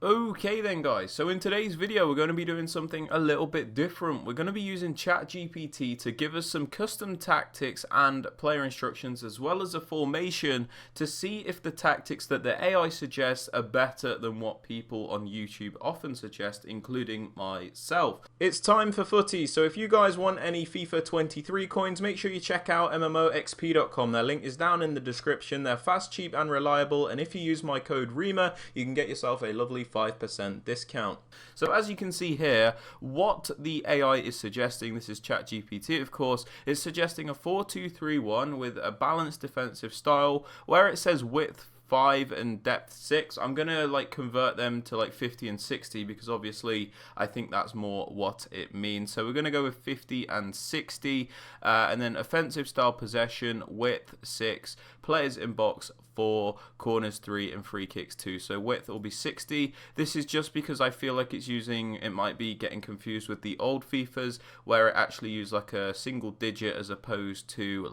Okay then guys, so in today's video we're going to be doing something a little bit different. We're going to be using ChatGPT to give us some custom tactics and player instructions as well as a formation to see if the tactics that the AI suggests are better than what people on YouTube often suggest, including myself. It's time for futties, so if you guys want any FIFA 23 coins, make sure you check out MMOXP.com. Their link is down in the description. They're fast, cheap and reliable, and if you use my code Rema, you can get yourself a lovely 5% discount. So as you can see here, what the AI is suggesting, this is ChatGPT of course, is suggesting a 4-2-3-1 with a balanced defensive style where it says width 5 and depth 6. I'm gonna convert them to 50 and 60 because obviously I think that's more what it means. So we're gonna go with 50 and 60, and then offensive style possession width 6, players in box 4, corners 3 and free kicks 2. So width will be 60. This is just because I feel like it might be getting confused with the old FIFAs where it actually used a single digit as opposed to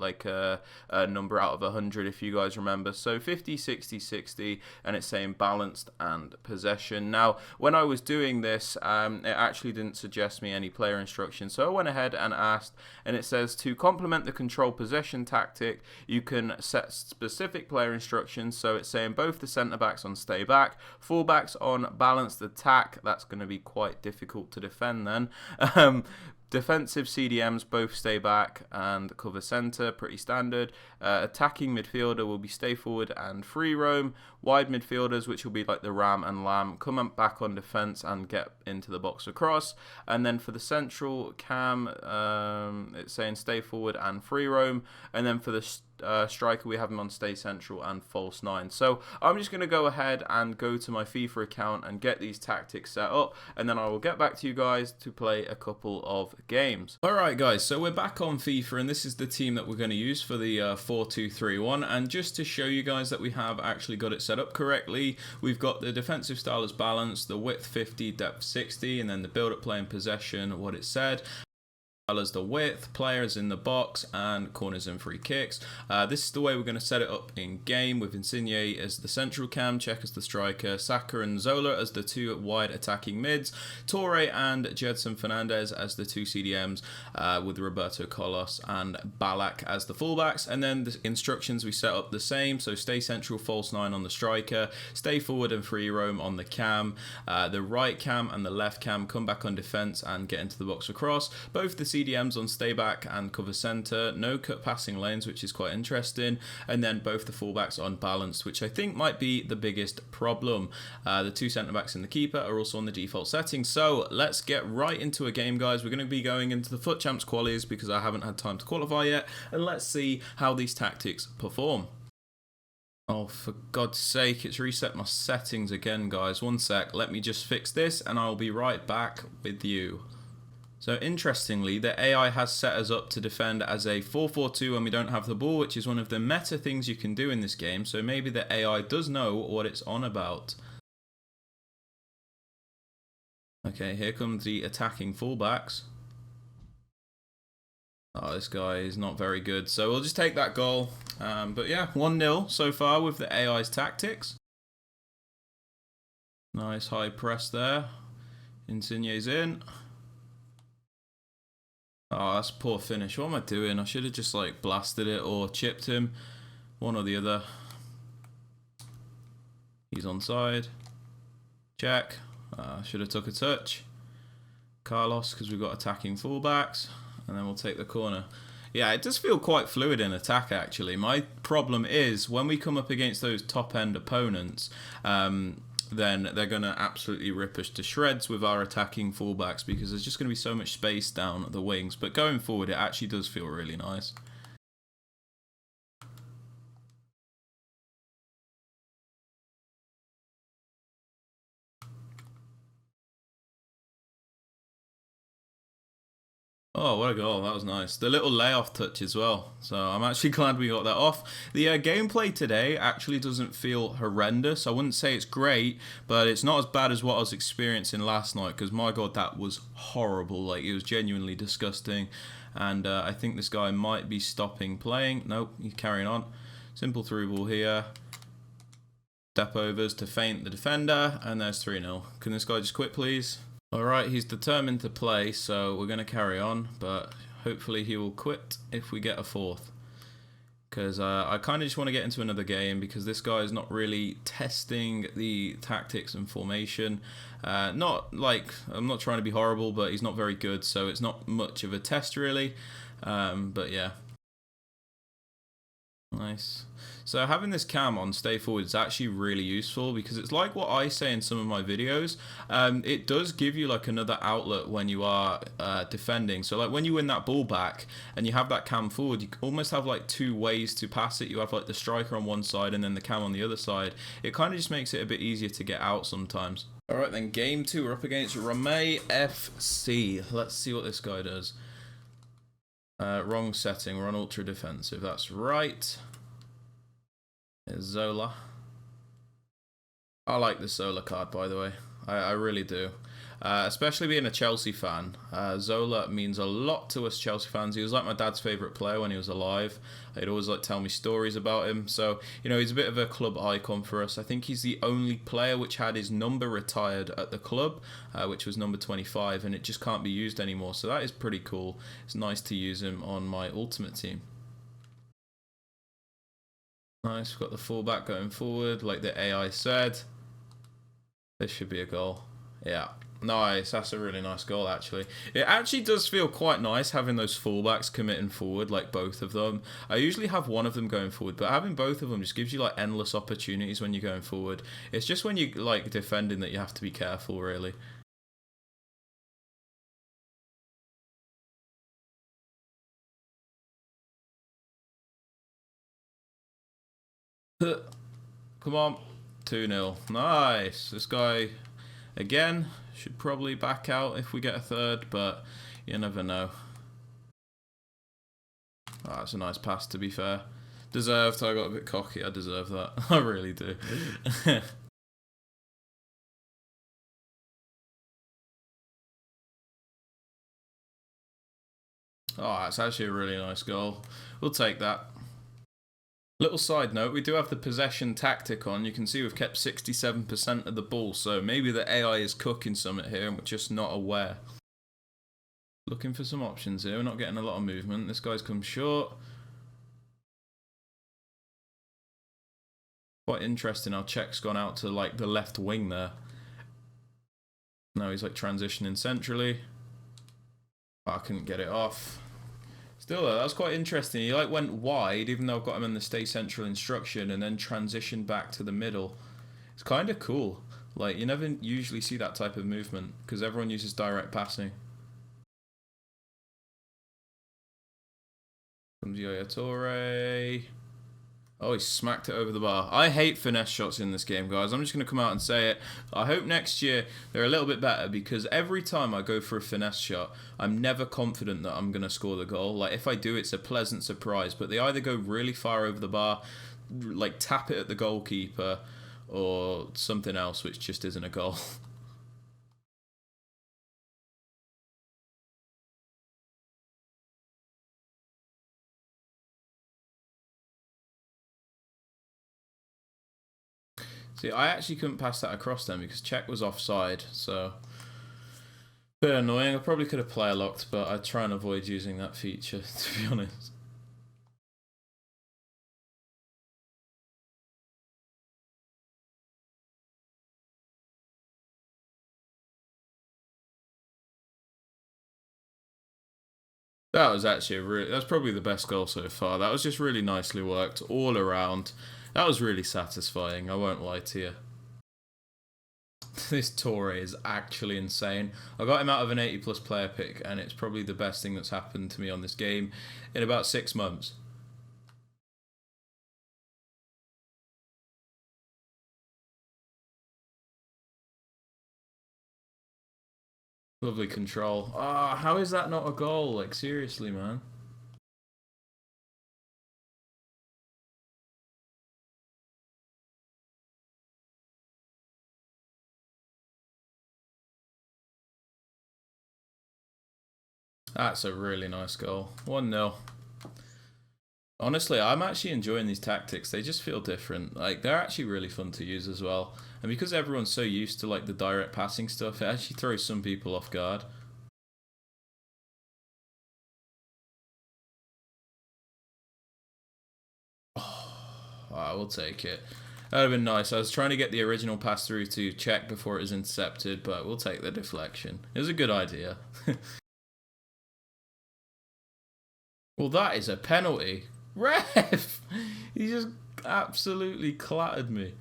a number out of 100, if you guys remember. So 50, 60, 60, and it's saying balanced and possession. Now when I was doing this, it actually didn't suggest me any player instructions, so I went ahead and asked, and it says to complement the control possession tactic you can set specific player instructions. So it's saying both the centre backs on stay back, full backs on balanced attack. That's going to be quite difficult to defend then. Defensive CDMs both stay back and cover centre, pretty standard. Attacking midfielder will be stay forward and free roam. Wide midfielders, which will be like the Ram and Lamb, come back on defence and get into the box across. And then for the central cam, it's saying stay forward and free roam. And then for the striker, we have him on stay central and false 9. So I'm just going to go ahead and go to my FIFA account and get these tactics set up, and then I will get back to you guys to play a couple of games. Alright guys, so we're back on FIFA, and this is the team that we're going to use for the 4-2-3-1, and just to show you guys that we have actually got it set up correctly, we've got the defensive style as balanced, the width 50, depth 60, and then the build-up play and possession, what it said, as the width, players in the box, and corners and free kicks. This is the way we're going to set it up in game, with Insigne as the central cam, Czech as the striker, Saka and Zola as the two wide attacking mids, Torre and Jedson Fernandez as the two CDMs, with Roberto Carlos and Balak as the fullbacks. And then the instructions we set up the same, so stay central, false 9 on the striker, stay forward and free roam on the cam, the right cam and the left cam come back on defense and get into the box across. Both the CDMs on stay back and cover center, no cut passing lanes, which is quite interesting, and then both the fullbacks on balanced, which I think might be the biggest problem. The two centre backs and the keeper are also on the default settings. So let's get right into a game, guys. We're going to be going into the Foot Champs qualies because I haven't had time to qualify yet, and let's see how these tactics perform. Oh, for God's sake, it's reset my settings again, guys. One sec, let me just fix this and I'll be right back with you. So interestingly, the AI has set us up to defend as a 4-4-2 when we don't have the ball, which is one of the meta things you can do in this game, so maybe the AI does know what it's on about. Okay, here comes the attacking fullbacks. Oh, this guy is not very good, so we'll just take that goal. But yeah, 1-0 so far with the AI's tactics. Nice high press there. Insigne's in. Oh, that's a poor finish. What am I doing? I should have just blasted it or chipped him. One or the other. He's onside. Check. Should have took a touch. Carlos, because we've got attacking fullbacks. And then we'll take the corner. Yeah, it does feel quite fluid in attack, actually. My problem is, when we come up against those top-end opponents, then they're going to absolutely rip us to shreds with our attacking fullbacks because there's just going to be so much space down the wings. But going forward, it actually does feel really nice. Oh, what a goal. That was nice. The little layoff touch as well. So I'm actually glad we got that off. The gameplay today actually doesn't feel horrendous. I wouldn't say it's great, but it's not as bad as what I was experiencing last night because, my God, that was horrible. It was genuinely disgusting. And I think this guy might be stopping playing. Nope, he's carrying on. Simple through ball here. Step overs to feint the defender, and there's 3-0. Can this guy just quit, please? Alright, he's determined to play, so we're going to carry on, but hopefully he will quit if we get a fourth. Because I kind of just want to get into another game, because this guy is not really testing the tactics and formation. Not like, I'm not trying to be horrible, but he's not very good, so it's not much of a test really. But yeah. Nice. So having this cam on stay forward is actually really useful, because it's like what I say in some of my videos. It does give you like another outlet when you are defending. So like when you win that ball back and you have that cam forward, you almost have like two ways to pass it. You have like the striker on one side and then the cam on the other side. It kind of just makes it a bit easier to get out sometimes. Alright then, game 2, we're up against Rema FC. Let's see what this guy does. Wrong setting, we're on ultra defensive, that's right. There's Zola. I like the Zola card, by the way. I really do. Especially being a Chelsea fan. Zola means a lot to us Chelsea fans. He was like my dad's favourite player when he was alive. He'd always like tell me stories about him. So, you know, he's a bit of a club icon for us. I think he's the only player which had his number retired at the club, which was number 25, and it just can't be used anymore. So that is pretty cool. It's nice to use him on my ultimate team. Nice, we've got the fullback going forward, like the AI said. This should be a goal. Yeah. Nice, that's a really nice goal actually. It actually does feel quite nice having those fullbacks committing forward, like both of them. I usually have one of them going forward, but having both of them just gives you like endless opportunities when you're going forward. It's just when you like defending that you have to be careful really. Come on. 2-0. Nice. This guy, again, should probably back out if we get a third, but you never know. Oh, that's a nice pass, to be fair. Deserved. I got a bit cocky. I deserve that. I really do. Oh, it's actually a really nice goal. We'll take that. Little side note, we do have the possession tactic on. You can see we've kept 67% of the ball, so maybe the AI is cooking something here and we're just not aware. Looking for some options here. We're not getting a lot of movement. This guy's come short. Quite interesting how Czech's gone out to like the left wing there. Now he's like transitioning centrally. Oh, I couldn't get it off. Still though, that was quite interesting. He like went wide, even though I've got him in the stay central instruction, and then transitioned back to the middle. It's kind of cool. Like, you never usually see that type of movement, because everyone uses direct passing. Comes Yaya Toure. Oh, he smacked it over the bar. I hate finesse shots in this game, guys. I'm just going to come out and say it. I hope next year they're a little bit better, because every time I go for a finesse shot, I'm never confident that I'm going to score the goal. Like, if I do, it's a pleasant surprise. But they either go really far over the bar, like tap it at the goalkeeper, or something else which just isn't a goal. See, I actually couldn't pass that across then because Czech was offside, so bit annoying. I probably could have player locked, but I try and avoid using that feature, to be honest. That was actually that's probably the best goal so far. That was just really nicely worked all around. That was really satisfying, I won't lie to you. This Torre is actually insane. I got him out of an 80 plus player pick, and it's probably the best thing that's happened to me on this game in about 6 months. Lovely control. Ah, how is that not a goal? Like, seriously, man. That's a really nice goal. 1-0. Honestly, I'm actually enjoying these tactics. They just feel different. Like, they're actually really fun to use as well. And because everyone's so used to like the direct passing stuff, it actually throws some people off guard. I will take it. That would have been nice. I was trying to get the original pass through to check before it was intercepted, but we'll take the deflection. It was a good idea. Well, that is a penalty. Ref! He just absolutely clattered me.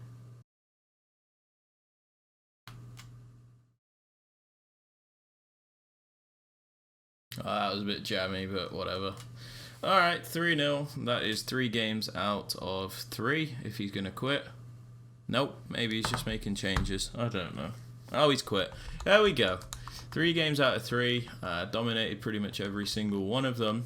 Oh, that was a bit jammy, but whatever. Alright, 3-0. That is 3 games out of 3 if he's going to quit. Nope, maybe he's just making changes. I don't know. Oh, he's quit. There we go. 3 games out of 3. Dominated pretty much every single one of them.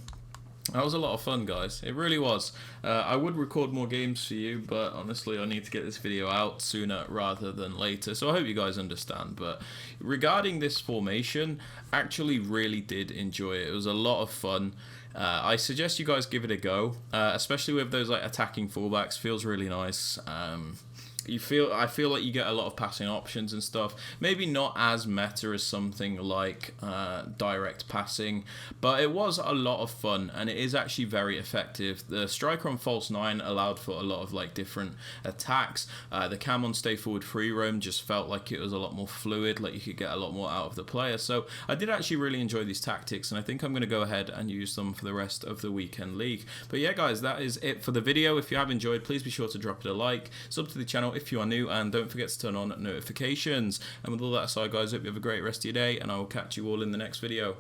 That was a lot of fun, guys. It really was. I would record more games for you, but honestly, I need to get this video out sooner rather than later. So I hope you guys understand. But regarding this formation, actually really did enjoy it. It was a lot of fun. I suggest you guys give it a go, especially with those like attacking fullbacks. Feels really nice. I feel like you get a lot of passing options and stuff. Maybe not as meta as something like direct passing, but it was a lot of fun and it is actually very effective. The striker on false 9 allowed for a lot of like different attacks. The cam on stay forward free roam just felt like it was a lot more fluid, like you could get a lot more out of the player. So I did actually really enjoy these tactics, and I think I'm going to go ahead and use them for the rest of the weekend league. But yeah, guys, that is it for the video. If you have enjoyed, please be sure to drop it a like, sub to the channel if you are new, and don't forget to turn on notifications. And with all that aside, guys, I hope you have a great rest of your day, and I will catch you all in the next video.